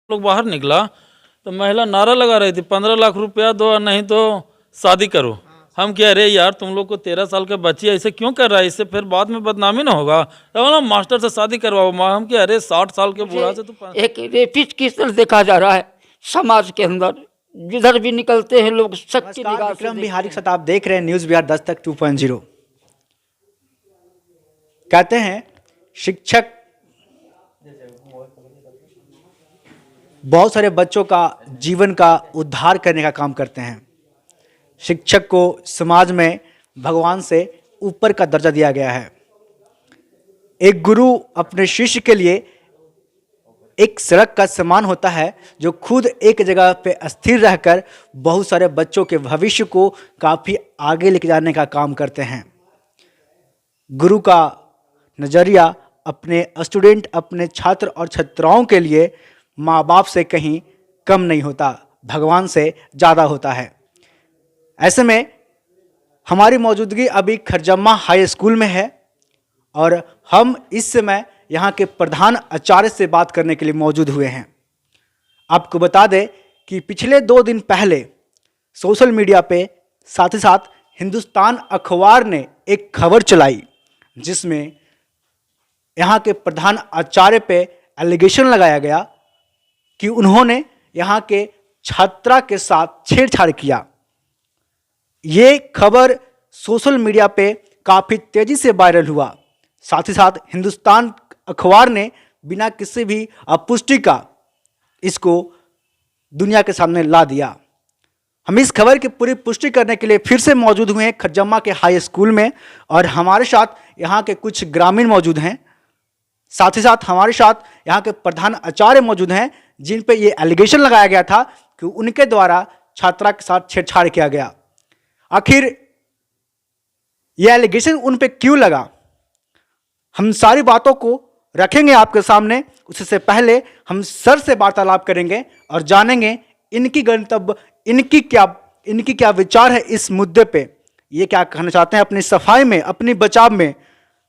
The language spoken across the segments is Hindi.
लोग बाहर निकला तो महिला नारा लगा रही थी 15 लाख रुपया दो और नहीं तो शादी करो। हम कह रहे यार तुम लोग को 13 साल के बच्ची ऐसे क्यों कर रहा है, इससे फिर बाद में बदनामी ना होगा, तो बोला मास्टर से शादी करवाओ। हम कह रहे 60 साल के बूढ़ा से तो एक रेपिस्ट की तरह देखा जा रहा है समाज के अंदर, जिधर भी निकलते हैं लोग सच्ची निगाह से विक्रम बिहारी के साथ आप देख रहे हैं न्यूज़ बिहार 10 तक 2.0। कहते हैं शिक्षक बहुत सारे बच्चों का जीवन का उद्धार करने का काम करते हैं। शिक्षक को समाज में भगवान से ऊपर का दर्जा दिया गया है। एक गुरु अपने शिष्य के लिए एक सड़क का समान होता है, जो खुद एक जगह पे स्थिर रहकर बहुत सारे बच्चों के भविष्य को काफ़ी आगे लेके जाने का काम करते हैं। गुरु का नज़रिया अपने स्टूडेंट, अपने छात्र और छात्राओं के लिए माँ बाप से कहीं कम नहीं होता, भगवान से ज़्यादा होता है। ऐसे में हमारी मौजूदगी अभी खरजम्मा हाई स्कूल में है और हम इस समय यहाँ के प्रधान आचार्य से बात करने के लिए मौजूद हुए हैं। आपको बता दें कि पिछले 2 दिन पहले सोशल मीडिया पे साथ ही साथ हिंदुस्तान अखबार ने एक खबर चलाई, जिसमें यहाँ के प्रधान आचार्य पे एलिगेशन लगाया गया कि उन्होंने यहाँ के छात्रा के साथ छेड़छाड़ किया। ये खबर सोशल मीडिया पे काफ़ी तेज़ी से वायरल हुआ। साथ ही साथ हिंदुस्तान अखबार ने बिना किसी भी पुष्टि का इसको दुनिया के सामने ला दिया। हम इस खबर की पूरी पुष्टि करने के लिए फिर से मौजूद हुए हैं खरजम्मा के हाई स्कूल में, और हमारे साथ यहाँ के कुछ ग्रामीण मौजूद हैं। साथ ही साथ हमारे साथ यहाँ के प्रधान आचार्य मौजूद हैं, जिन पे ये एलिगेशन लगाया गया था कि उनके द्वारा छात्रा के साथ छेड़छाड़ किया गया। आखिर ये एलिगेशन उन पे क्यों लगा, हम सारी बातों को रखेंगे आपके सामने। उससे पहले हम सर से वार्तालाप करेंगे और जानेंगे इनकी गंतव्य, इनकी क्या विचार है इस मुद्दे पे, ये क्या कहना चाहते हैं अपनी सफाई में, अपनी बचाव में।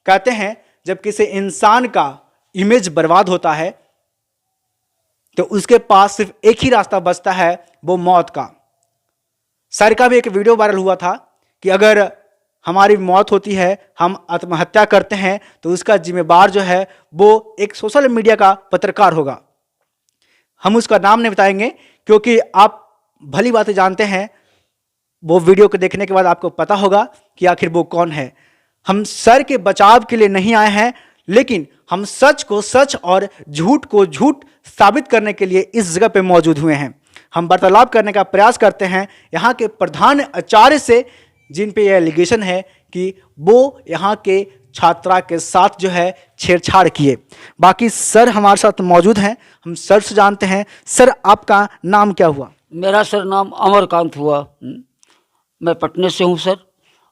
कहते हैं जब किसी इंसान का इमेज बर्बाद होता है तो उसके पास सिर्फ एक ही रास्ता बचता है, वो मौत का। सर का भी एक वीडियो वायरल हुआ था कि अगर हमारी मौत होती है, हम आत्महत्या करते हैं, तो उसका जिम्मेदार जो है वो एक सोशल मीडिया का पत्रकार होगा। हम उसका नाम नहीं बताएंगे क्योंकि आप भली बातें जानते हैं, वो वीडियो को देखने के बाद आपको पता होगा कि आखिर वो कौन है। हम सर के बचाव के लिए नहीं आए हैं, लेकिन हम सच को सच और झूठ को झूठ साबित करने के लिए इस जगह पे मौजूद हुए हैं। हम वार्तालाप करने का प्रयास करते हैं यहाँ के प्रधान आचार्य से, जिन पे यह एलिगेशन है कि वो यहाँ के छात्रा के साथ जो है छेड़छाड़ किए। बाकी सर हमारे साथ मौजूद हैं, हम सर से जानते हैं। सर आपका नाम क्या हुआ? मेरा सर नाम अमरकांत हुआ। मैं पटने से हूँ सर,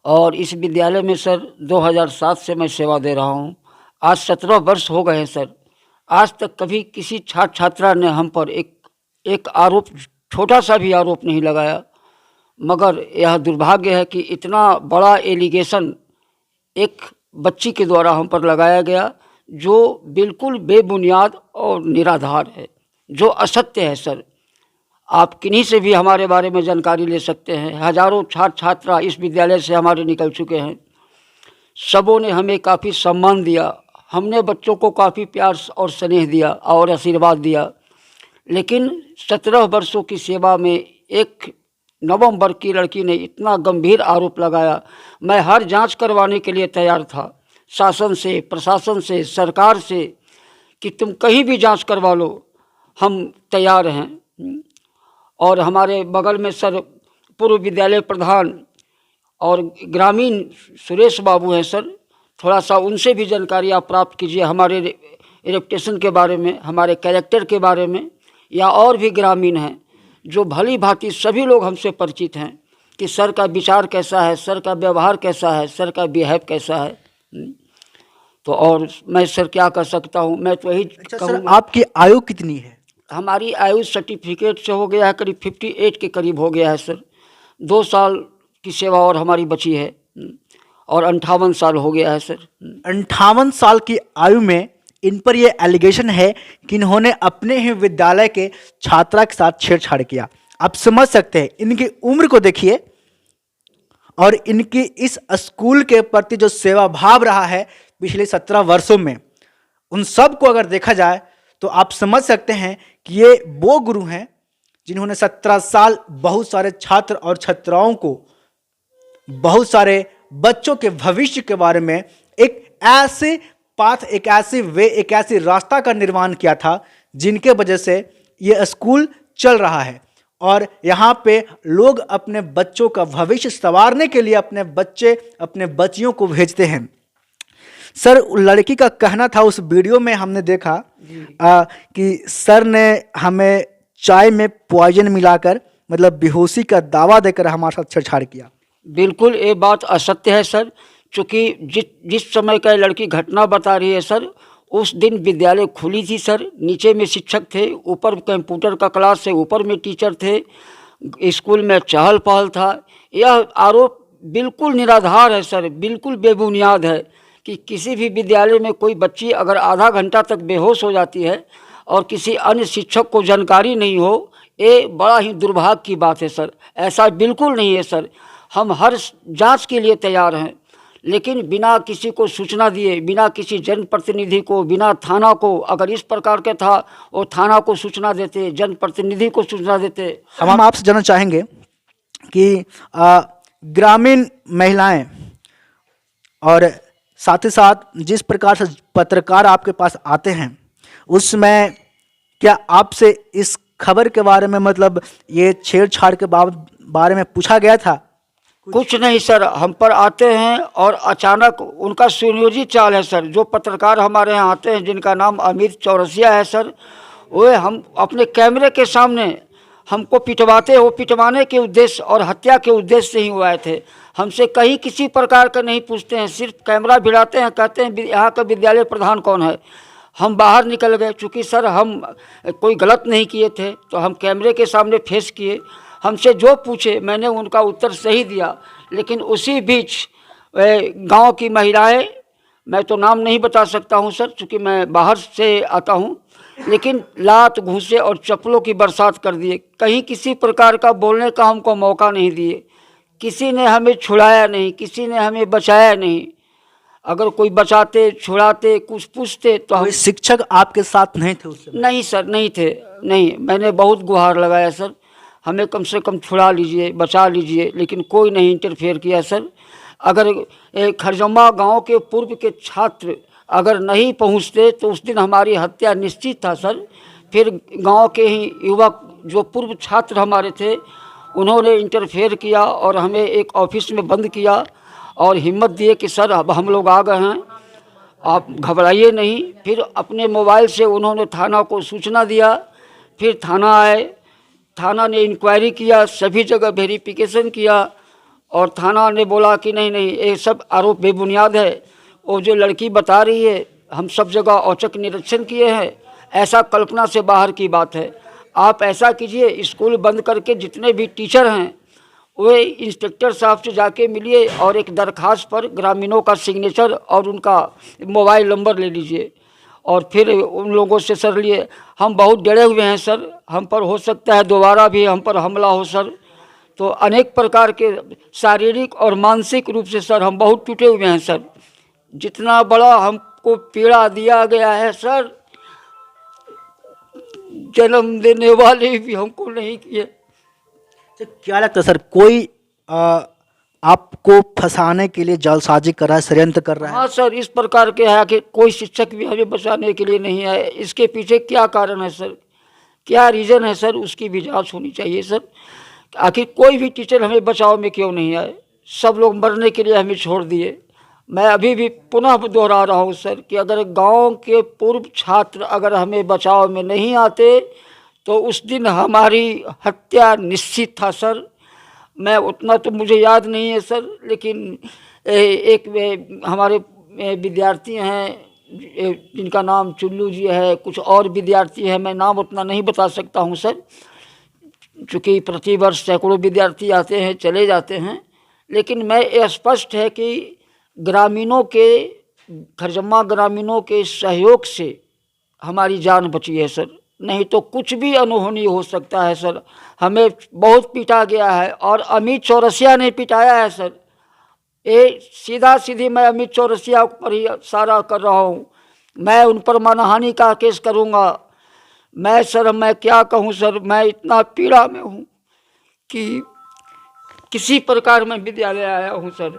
और इस विद्यालय में सर 2007 से मैं सेवा दे रहा हूँ। आज 17 वर्ष हो गए हैं सर। आज तक कभी किसी छात्र छात्रा ने हम पर एक आरोप, छोटा सा भी आरोप नहीं लगाया, मगर यह दुर्भाग्य है कि इतना बड़ा एलिगेशन एक बच्ची के द्वारा हम पर लगाया गया, जो बिल्कुल बेबुनियाद और निराधार है, जो असत्य है सर। आप किन्हीं से भी हमारे बारे में जानकारी ले सकते हैं। हजारों छात्र छात्रा इस विद्यालय से हमारे निकल चुके हैं, सबों ने हमें काफ़ी सम्मान दिया, हमने बच्चों को काफ़ी प्यार और स्नेह दिया और आशीर्वाद दिया। लेकिन 17 वर्षों की सेवा में एक नवंबर की लड़की ने इतना गंभीर आरोप लगाया। मैं हर जांच करवाने के लिए तैयार था, शासन से, प्रशासन से, सरकार से, कि तुम कहीं भी जांच करवा लो, हम तैयार हैं। और हमारे बगल में सर पूर्व विद्यालय प्रधान और ग्रामीण सुरेश बाबू हैं सर, थोड़ा सा उनसे भी जानकारी आप प्राप्त कीजिए हमारे रेपुटेशन के बारे में, हमारे कैरेक्टर के बारे में। या और भी ग्रामीण हैं जो भली भांति सभी लोग हमसे परिचित हैं कि सर का विचार कैसा है, सर का व्यवहार कैसा है, सर का बिहेव कैसा है। तो और मैं सर क्या कर सकता हूँ, मैं तो यही कहूँगा। आपकी आयु कितनी है? हमारी आयु सर्टिफिकेट से हो गया है करीब 58 के करीब हो गया है सर। 2 साल की सेवा और हमारी बची है, और 58 साल हो गया है सर। 58 साल की आयु में इन पर यह एलिगेशन है कि इन्होंने अपने ही विद्यालय के छात्रा के साथ छेड़छाड़ किया। आप समझ सकते हैं, इनकी उम्र को देखिए और इनकी इस स्कूल के प्रति जो सेवा भाव रहा है पिछले 17 वर्षों में, उन सब को अगर देखा जाए तो आप समझ सकते हैं कि ये वो गुरु हैं जिन्होंने 17 साल बहुत सारे छात्र और छात्राओं को, बहुत सारे बच्चों के भविष्य के बारे में एक ऐसे पाथ, एक ऐसी वे, एक ऐसी रास्ता का निर्माण किया था जिनके वजह से ये स्कूल चल रहा है। और यहाँ पे लोग अपने बच्चों का भविष्य संवारने के लिए अपने बच्चे, अपने बच्चियों को भेजते हैं। सर, लड़की का कहना था, उस वीडियो में हमने देखा कि सर ने हमें चाय में पॉइजन मिलाकर, मतलब बेहोशी का दावा देकर हमारे साथ छेड़छाड़ किया। बिल्कुल ये बात असत्य है सर, क्योंकि जिस समय का लड़की घटना बता रही है सर, उस दिन विद्यालय खुली थी सर, नीचे में शिक्षक थे, ऊपर कंप्यूटर का क्लास है, ऊपर में टीचर थे, स्कूल में चहल पहल था। यह आरोप बिल्कुल निराधार है सर, बिल्कुल बेबुनियाद है कि किसी भी विद्यालय में कोई बच्ची अगर आधा घंटा तक बेहोश हो जाती है और किसी अन्य शिक्षक को जानकारी नहीं हो, ये बड़ा ही दुर्भाग्य की बात है सर। ऐसा बिल्कुल नहीं है सर, हम हर जांच के लिए तैयार हैं, लेकिन बिना किसी को सूचना दिए, बिना किसी जनप्रतिनिधि को, बिना थाना को, अगर इस प्रकार के था वो थाना को सूचना देते, जनप्रतिनिधि को सूचना देते। हम आपसे जानना चाहेंगे कि ग्रामीण महिलाएं और साथ ही साथ जिस प्रकार से पत्रकार आपके पास आते हैं, उसमें क्या आपसे इस खबर के बारे में, मतलब ये छेड़छाड़ के बारे में पूछा गया था? कुछ नहीं सर, हम पर आते हैं और अचानक उनका सुनियोजित चाल है सर। जो पत्रकार हमारे यहाँ आते हैं जिनका नाम अमित चौरसिया है सर, वो हम अपने कैमरे के सामने हमको पिटवाते, वो पिटवाने के उद्देश्य और हत्या के उद्देश्य से ही वो आए थे। हमसे कहीं किसी प्रकार का नहीं पूछते हैं, सिर्फ कैमरा भिड़ाते हैं, कहते हैं यहाँ का विद्यालय प्रधान कौन है। हम बाहर निकल गए, चूँकि सर हम कोई गलत नहीं किए थे, तो हम कैमरे के सामने फेस किए। हमसे जो पूछे मैंने उनका उत्तर सही दिया, लेकिन उसी बीच गांव की महिलाएं, मैं तो नाम नहीं बता सकता हूं सर क्योंकि मैं बाहर से आता हूं, लेकिन लात घूंसे और चप्पलों की बरसात कर दिए। कहीं किसी प्रकार का बोलने का हमको मौका नहीं दिए, किसी ने हमें छुड़ाया नहीं, किसी ने हमें बचाया नहीं। अगर कोई बचाते, छुड़ाते, कुछ पूछते तो हम। शिक्षक आपके साथ नहीं थे उस समय? नहीं सर, नहीं थे, नहीं। मैंने बहुत गुहार लगाया सर, हमें कम से कम छुड़ा लीजिए, बचा लीजिए, लेकिन कोई नहीं इंटरफेयर किया सर। अगर खरजम्मा गांव के पूर्व के छात्र अगर नहीं पहुंचते तो उस दिन हमारी हत्या निश्चित था सर। फिर गांव के ही युवक जो पूर्व छात्र हमारे थे, उन्होंने इंटरफेयर किया और हमें एक ऑफिस में बंद किया और हिम्मत दिए कि सर अब हम लोग आ गए हैं, आप घबराइए नहीं। फिर अपने मोबाइल से उन्होंने थाना को सूचना दिया, फिर थाना आए, थाना ने इंक्वायरी किया, सभी जगह वेरिफिकेशन किया और थाना ने बोला कि नहीं नहीं, ये सब आरोप बेबुनियाद है। वो जो लड़की बता रही है, हम सब जगह औचक निरीक्षण किए हैं, ऐसा कल्पना से बाहर की बात है। आप ऐसा कीजिए, स्कूल बंद करके जितने भी टीचर हैं वे इंस्पेक्टर साहब से जाके मिलिए और एक दरखास्त पर ग्रामीणों का सिग्नेचर और उनका मोबाइल नंबर ले लीजिए और फिर उन लोगों से सर लिए। हम बहुत डरे हुए हैं सर, हम पर हो सकता है दोबारा भी हम पर हमला हो सर। तो अनेक प्रकार के शारीरिक और मानसिक रूप से सर हम बहुत टूटे हुए हैं सर। जितना बड़ा हमको पीड़ा दिया गया है सर, जन्म देने वाले भी हमको नहीं किए। तो क्या लगता है सर, कोई आपको फंसाने के लिए जालसाजी कर रहा है, षड्यंत्र कर रहा है? हाँ सर, इस प्रकार के है कि कोई शिक्षक भी हमें बचाने के लिए नहीं आए। इसके पीछे क्या कारण है सर, क्या रीज़न है सर, उसकी भी जांच होनी चाहिए सर। आखिर कोई भी टीचर हमें बचाव में क्यों नहीं आए, सब लोग मरने के लिए हमें छोड़ दिए। मैं अभी भी पुनः दोहरा रहा हूँ सर कि अगर गांव के पूर्व छात्र अगर हमें बचाव में नहीं आते तो उस दिन हमारी हत्या निश्चित था सर। मैं उतना तो मुझे याद नहीं है सर, लेकिन एक हमारे विद्यार्थी हैं जिनका नाम चुल्लू जी है, कुछ और विद्यार्थी हैं, मैं नाम उतना नहीं बता सकता हूं सर, चूँकि प्रतिवर्ष सैकड़ों विद्यार्थी आते हैं चले जाते हैं। लेकिन मैं ये स्पष्ट है कि ग्रामीणों के खरजम्मा ग्रामीणों के सहयोग से हमारी जान बची है सर, नहीं तो कुछ भी अनहोनी हो सकता है सर। हमें बहुत पीटा गया है और अमित चौरसिया ने पिटाया है सर। ये सीधा सीधी मैं अमित चौरसिया पर ही सारा कर रहा हूँ। मैं उन पर मानहानि का केस करूँगा। मैं क्या कहूँ सर, मैं इतना पीड़ा में हूँ कि किसी प्रकार मैं विद्यालय आया हूँ सर।